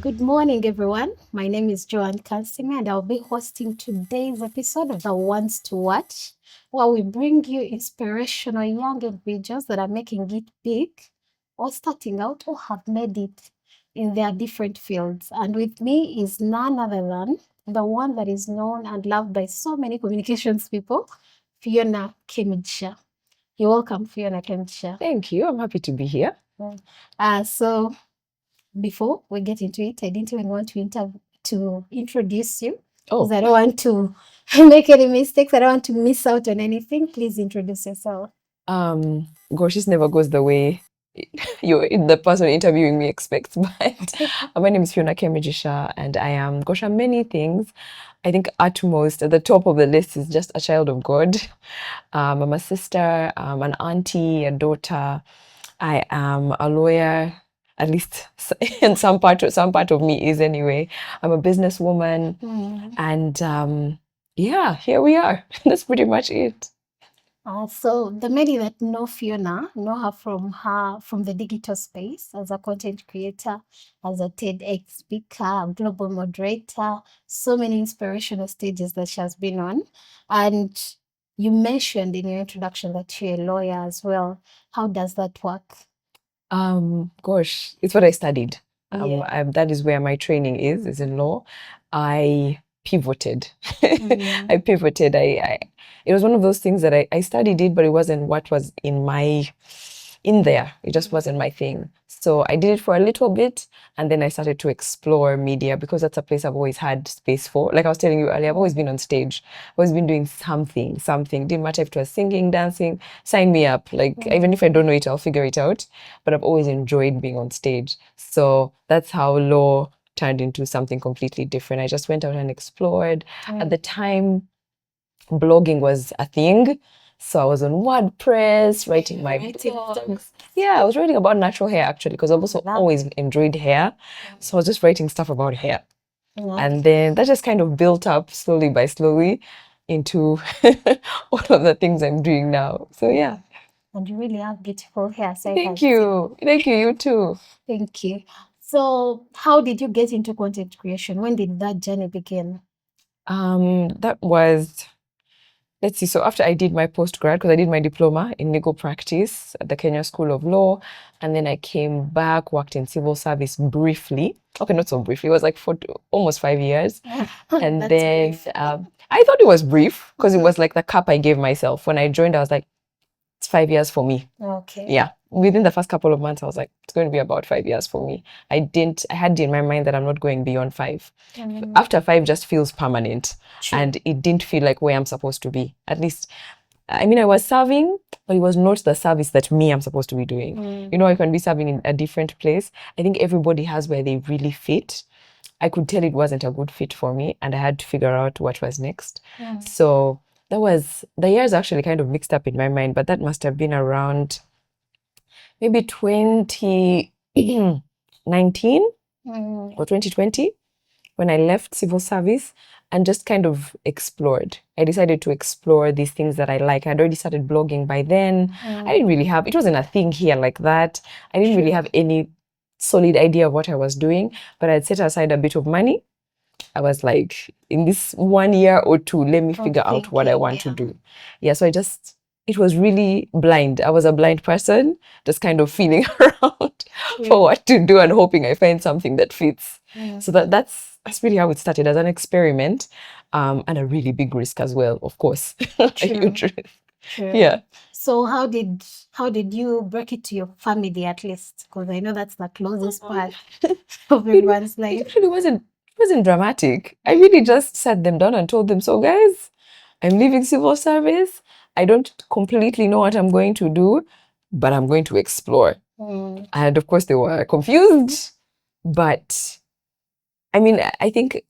Good morning, everyone. My name is Joanne Kansime, and I'll be hosting today's episode of The Ones to Watch, where we bring you inspirational young individuals that are making it big, or starting out, or have made it in their different fields. And with me is none other than the one that is known and loved by so many communications people, Fiona Kemidja. You're welcome, Fiona Kemidja. Thank you. I'm happy to be here. So before we get into it, I didn't even want to introduce you because I don't want to make any mistakes. I don't want to miss out on anything. Please introduce yourself. Gosh, this never goes the way the person interviewing me expects. But my name is Fiona Kemijisha, and I am, gosh, I'm many things. I think at the top of the list is just a child of God. I'm a sister, an auntie, a daughter. I am a lawyer. At least in some part of me is anyway. I'm a businesswoman, and yeah, here we are. That's pretty much it. So the many that know Fiona know her from the digital space as a content creator, as a TEDx speaker, a global moderator, so many inspirational stages that she has been on. And you mentioned in your introduction that you're a lawyer as well. How does that work? Gosh, it's what I studied. That is where my training is in law. I pivoted. I pivoted. It was one of those things that I studied it, but it wasn't what was in there. It just wasn't my thing. So I did it for a little bit, and then I started to explore media because that's a place I've always had space for. Like I was telling you earlier, I've always been on stage. I've always been doing something. Didn't matter if it was singing, dancing, sign me up. Like even if I don't know it, I'll figure it out. But I've always enjoyed being on stage. So that's how law turned into something completely different. I just went out and explored. At the time, blogging was a thing. So I was on WordPress, writing my blogs. Yeah, I was writing about natural hair actually, because I've also always enjoyed hair. So I was just writing stuff about hair. And then that just kind of built up slowly by slowly into all of the things I'm doing now. So yeah. And you really have beautiful hair. So Thank you. Thank you. You too. Thank you. So how did you get into content creation? When did that journey begin? That was, let's see. So after I did my postgrad, because I did my diploma in legal practice at the Kenya School of Law, and then I came back, worked in civil service briefly. Okay, not so briefly. It was like almost 5 years. And then I thought it was brief because it was like the cap I gave myself. When I joined, I was like, it's 5 years for me. Okay. Yeah. Within the first couple of months, I was like, it's going to be about 5 years for me. I had in my mind that I'm not going beyond 5. After 5 just feels permanent. True. And it didn't feel like where I'm supposed to be. At least, I mean, I was serving, but it was not the service that I'm supposed to be doing. You know, I can be serving in a different place. I think everybody has where they really fit. I could tell it wasn't a good fit for me, and I had to figure out what was next. So that was, the years actually kind of mixed up in my mind, but that must have been around maybe 2019 or 2020 when I left civil service and just kind of explored. I decided to explore these things that I like. I'd already started blogging by then. I didn't really have, it wasn't a thing here like that. I didn't really have any solid idea of what I was doing, but I'd set aside a bit of money. I was like, in this 1 year or 2, let me figure out what I want to do. Yeah, so it was really blind. I was a blind person, just kind of feeling around for what to do and hoping I find something that fits. So that's really how it started, as an experiment, and a really big risk as well, of course. A huge risk. Yeah. So how did you break it to your family at least? Because I know that's the closest part of everyone's life. It actually wasn't dramatic. I really just sat them down and told them, so guys, I'm leaving civil service. I don't completely know what I'm going to do, but I'm going to explore. And of course they were confused, but I mean, I think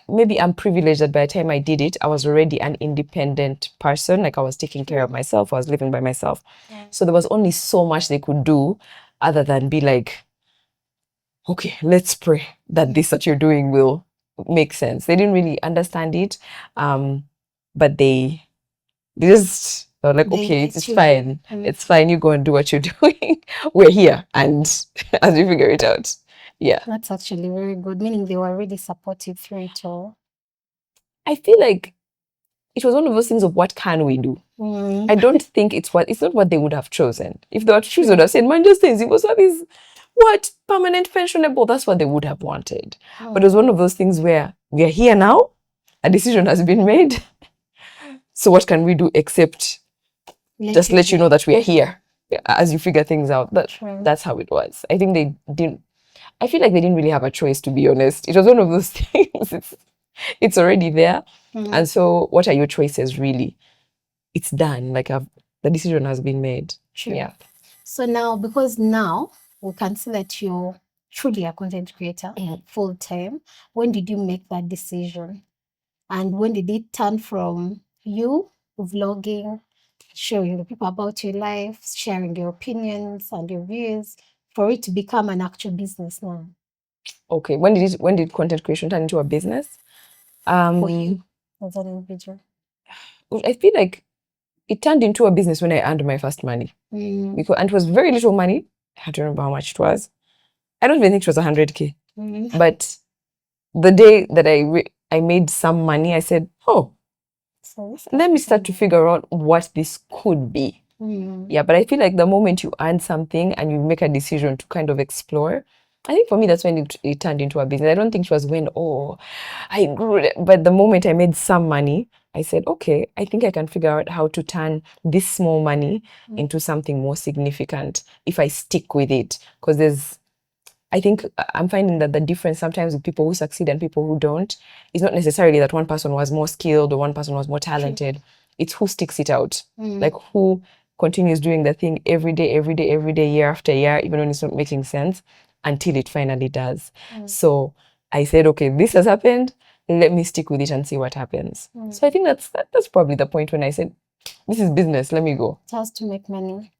maybe I'm privileged that by the time I did it, I was already an independent person. Like I was taking care of myself. I was living by myself. So there was only so much they could do other than be like, okay, let's pray that this that you're doing will make sense. They didn't really understand it, but they just were like, okay, it's fine. It's fine. You go and do what you're doing. We're here, and as you figure it out. Yeah. That's actually very good, meaning they were really supportive through it all. I feel like it was one of those things of what can we do? I don't think it's not what they would have chosen. If they were to choose, they would have said, Manchester is Yugoslav what? Permanent pensionable. That's what they would have wanted. But it was one of those things where we are here now, a decision has been made. So what can we do except just let you know that we are here as you figure things out. That's how it was. I think they didn't. I feel like they didn't really have a choice, to be honest. It was one of those things. It's already there. And so what are your choices really? It's done. Like the decision has been made. True. Yeah. So now, because now we can see that you're truly a content creator full time. When did you make that decision? And when did it turn from you vlogging, showing the people about your life, sharing your opinions and your views, for it to become an actual business now? Okay. When did content creation turn into a business? For you as an individual. I feel like it turned into a business when I earned my first money. And it was very little money. I don't remember how much it was. I don't even think it was 100K. But the day that I made some money, I said, oh, so let me start to figure out what this could be. Yeah, but I feel like the moment you earn something and you make a decision to kind of explore, I think for me, that's when it turned into a business. I don't think it was when, I grew it. But the moment I made some money, I said, okay, I think I can figure out how to turn this small money into something more significant if I stick with it. Because I think I'm finding that the difference sometimes with people who succeed and people who don't is not necessarily that one person was more skilled or one person was more talented. It's who sticks it out. Like who continues doing the thing every day, year after year, even when it's not making sense, until it finally does. So I said, okay, this has happened. Let me stick with it and see what happens. So I think that's probably the point when I said, this is business, let me go. It has to make money.